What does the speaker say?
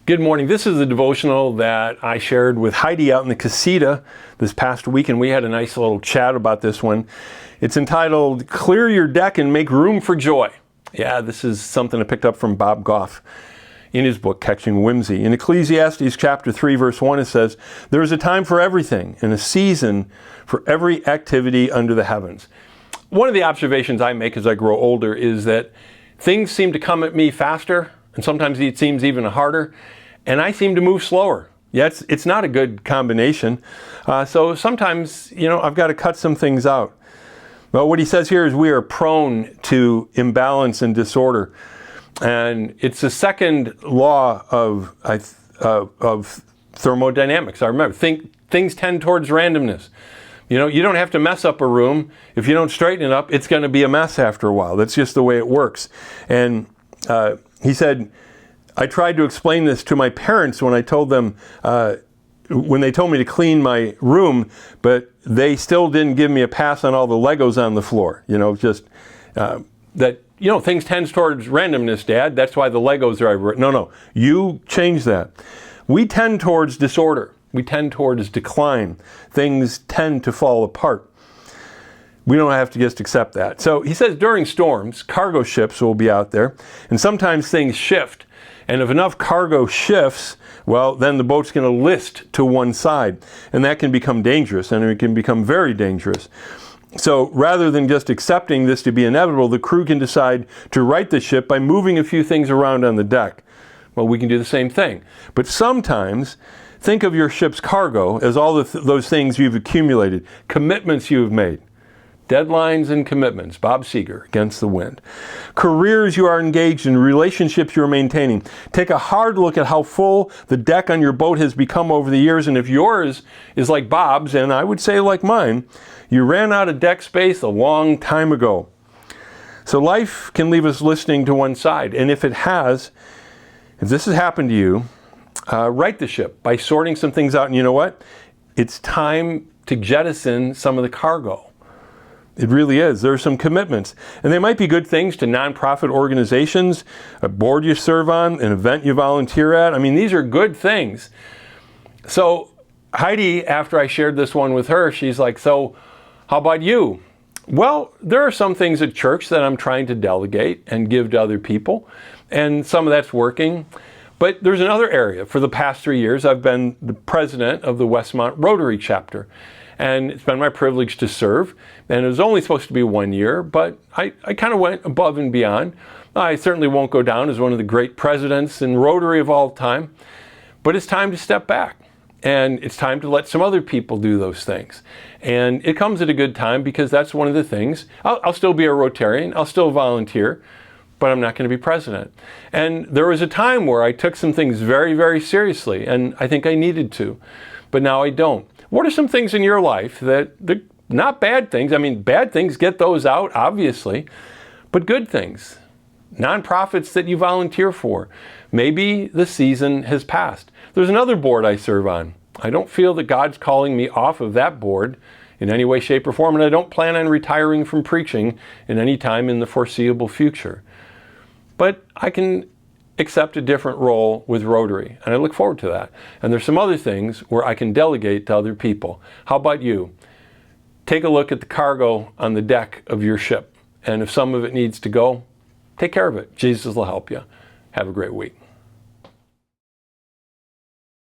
Good morning. This is a devotional that I shared with Heidi out in the casita this past week, and we had a nice little chat about this one. It's entitled, Clear Your Deck and Make Room for Joy. Yeah, this is something I picked up from Bob Goff in his book, Catching Whimsy. In Ecclesiastes chapter 3, verse 1, it says, there is a time for everything and a season for every activity under the heavens. One of the observations I make as I grow older is that things seem to come at me faster, and sometimes it seems even harder, and I seem to move slower. Yeah, it's not a good combination. So sometimes, I've got to cut some things out. Well, what he says here is we are prone to imbalance and disorder. And it's the second law of thermodynamics. I remember, things tend towards randomness. You don't have to mess up a room. If you don't straighten it up, it's going to be a mess after a while. That's just the way it works. And he said, I tried to explain this to my parents when I told them, when they told me to clean my room, but they still didn't give me a pass on all the Legos on the floor. Things tend towards randomness, Dad. That's why the Legos are everywhere. No, you change that. We tend towards disorder. We tend towards decline. Things tend to fall apart. We don't have to just accept that. So he says during storms, cargo ships will be out there, and sometimes things shift. And if enough cargo shifts, well, then the boat's going to list to one side. And that can become dangerous, and it can become very dangerous. So rather than just accepting this to be inevitable, the crew can decide to right the ship by moving a few things around on the deck. Well, we can do the same thing. But sometimes, think of your ship's cargo as all those things you've accumulated, commitments you've made. Deadlines and commitments. Bob Seger, Against the Wind. Careers you are engaged in, relationships you're maintaining. Take a hard look at how full the deck on your boat has become over the years, and if yours is like Bob's, and I would say like mine, you ran out of deck space a long time ago. So life can leave us listening to one side, and if this has happened to you, right the ship by sorting some things out, and you know what? It's time to jettison some of the cargo. It really is. There are some commitments. And they might be good things to nonprofit organizations, a board you serve on, an event you volunteer at. I mean, these are good things. So Heidi, after I shared this one with her, she's like, so how about you? Well, there are some things at church that I'm trying to delegate and give to other people. And some of that's working. But there's another area. For the past 3 years, I've been the president of the Westmont Rotary chapter. And it's been my privilege to serve. And it was only supposed to be 1 year, but I kind of went above and beyond. I certainly won't go down as one of the great presidents in Rotary of all time, but it's time to step back. And it's time to let some other people do those things. And it comes at a good time because that's one of the things. I'll still be a Rotarian, I'll still volunteer, but I'm not going to be president. And there was a time where I took some things very, very seriously, and I think I needed to, but now I don't. What are some things in your life that not bad things? I mean, bad things, get those out, obviously, but good things. Nonprofits that you volunteer for. Maybe the season has passed. There's another board I serve on. I don't feel that God's calling me off of that board in any way, shape, or form, and I don't plan on retiring from preaching in any time in the foreseeable future. But I can accept a different role with Rotary, and I look forward to that. And there's some other things where I can delegate to other people. How about you? Take a look at the cargo on the deck of your ship, and if some of it needs to go, take care of it. Jesus will help you. Have a great week.